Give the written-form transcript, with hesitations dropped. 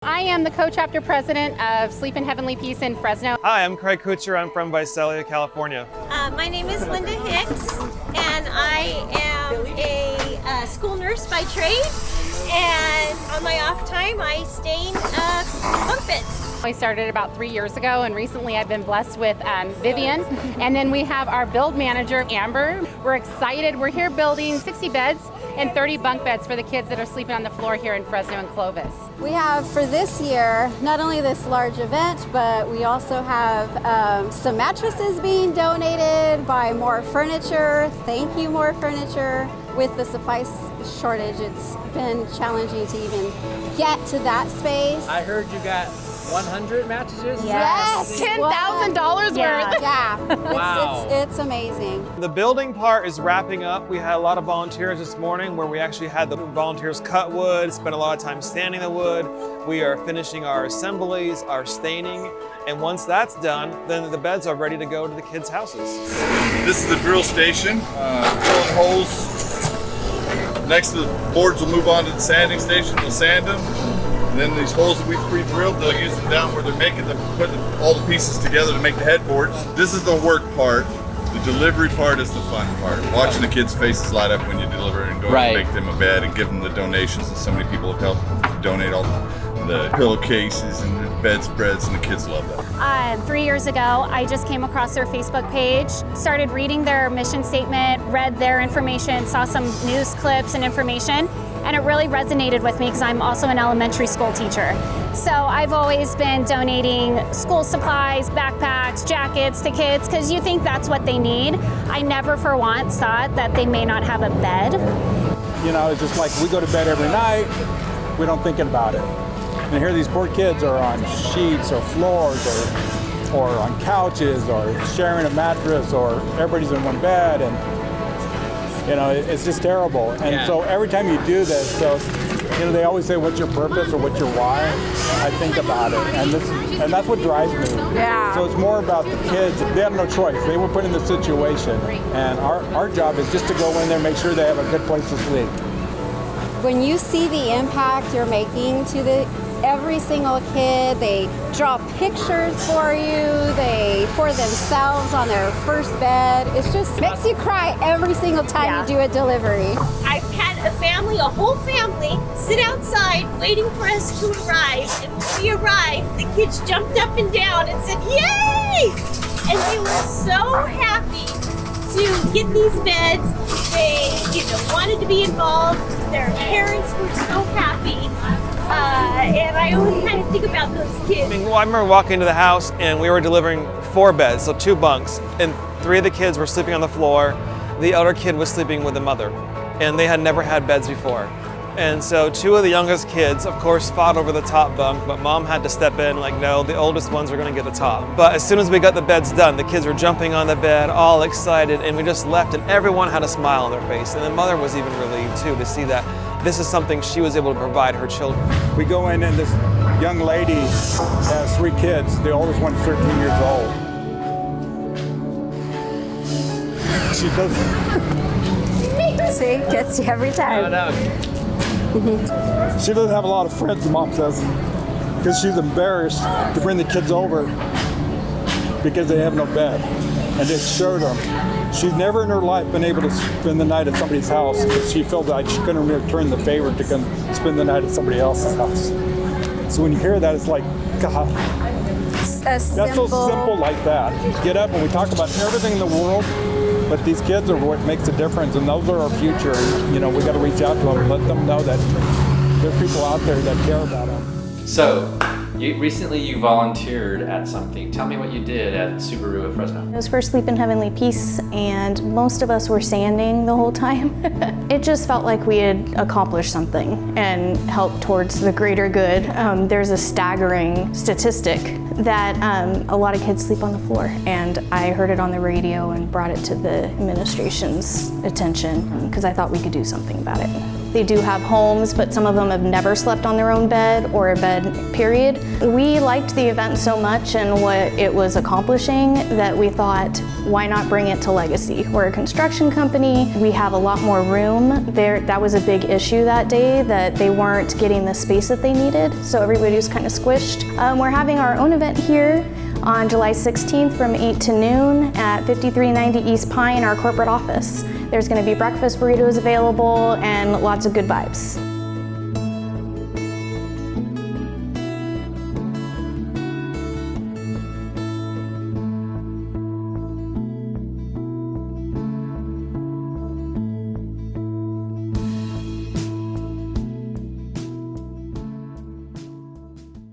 I am the co-chapter president of Sleep in Heavenly Peace in Fresno. Hi, I'm Craig Kuchar. I'm from Visalia, California. My name is Linda Hicks, and I am a school nurse by trade. And on my off time, I stain bunk beds. I started about 3 years ago, and recently I've been blessed with Vivian. And then we have our build manager, Amber. We're excited. We're here building 60 beds and 30 bunk beds for the kids that are sleeping on the floor here in Fresno and Clovis. We have for this year not only this large event, but we also have some mattresses being donated by More Furniture. Thank you, More Furniture. With the supply shortage, it's been challenging to even get to that space. I heard you got 100 mattresses? Yes. $10,000 worth. Yeah. Wow. It's amazing. The building part is wrapping up. We had a lot of volunteers this morning where we actually had the volunteers cut wood, spent a lot of time standing the wood. We are finishing our assemblies, our staining, and once that's done, then the beds are ready to go to the kids' houses. This is the drill station, drilling holes. Next, the boards will move on to the sanding station. They'll sand them. And then these holes that we've pre-drilled, they'll use them down where they're making them, putting all the pieces together to make the headboards. This is the work part. The delivery part is the fun part. Watching the kids' faces light up when you deliver and go and make them a bed and give them the donations that so many people have helped donate all the pillowcases and the bedspreads, and the kids love that. 3 years ago, I just came across their Facebook page, started reading their mission statement, read their information, saw some news clips and information, and it really resonated with me because I'm also an elementary school teacher. So I've always been donating school supplies, backpacks, jackets to kids because you think that's what they need. I never for once thought that they may not have a bed. You know, it's just like we go to bed every night, we don't think about it. And here these poor kids are on sheets or floors or on couches or sharing a mattress, or everybody's in one bed, and you know, it's just terrible. And so every time you do this, so you know, they always say, what's your purpose or what's your why? I think about it, and that's what drives me. Yeah. So it's more about the kids. They have no choice. They were put in this situation, and our job is just to go in there, make sure they have a good place to sleep. When you see the impact you're making to every single kid, they draw pictures for you, for themselves on their first bed. It just makes you cry every single time you do a delivery. I've had a whole family, sit outside waiting for us to arrive. And when we arrived, the kids jumped up and down and said, "Yay!" And they were so happy to get these beds. They, wanted to be involved. Their parents were so happy. And I always kind of think about those kids. I remember walking into the house and we were delivering 4 beds, so 2 bunks, and 3 of the kids were sleeping on the floor. The elder kid was sleeping with the mother, and they had never had beds before. And so 2 of the youngest kids, of course, fought over the top bunk, but mom had to step in, like, no, the oldest ones are gonna get the top. But as soon as we got the beds done, the kids were jumping on the bed, all excited, and we just left, and everyone had a smile on their face. And the mother was even relieved, too, to see that this is something she was able to provide her children. We go in, and this young lady has 3 kids. The oldest one's 13 years old. She doesn't. See, gets you every time. She doesn't have a lot of friends, Mom says, because she's embarrassed to bring the kids over because they have no bed. And it showed them. She's never in her life been able to spend the night at somebody's house because she felt like she couldn't return the favor to come spend the night at somebody else's house. So when you hear that, it's like, God, that's so simple like that. Get up and we talk about everything in the world, but these kids are what makes a difference, and those are our future. And, we got to reach out to them and let them know that there are people out there that care about them. So, recently you volunteered at something. Tell me what you did at Subaru of Fresno. It was for Sleep in Heavenly Peace, and most of us were sanding the whole time. It just felt like we had accomplished something and helped towards the greater good. There's a staggering statistic that a lot of kids sleep on the floor, and I heard it on the radio and brought it to the administration's attention because I thought we could do something about it. They do have homes, but some of them have never slept on their own bed or a bed, period. We liked the event so much and what it was accomplishing that we thought, why not bring it to Legacy? We're a construction company. We have a lot more room. That was a big issue that day, that they weren't getting the space that they needed, so everybody was kind of squished. We're having our own event here on July 16th from 8 to noon at 5390 East Pine, our corporate office. There's going to be breakfast burritos available and lots of good vibes.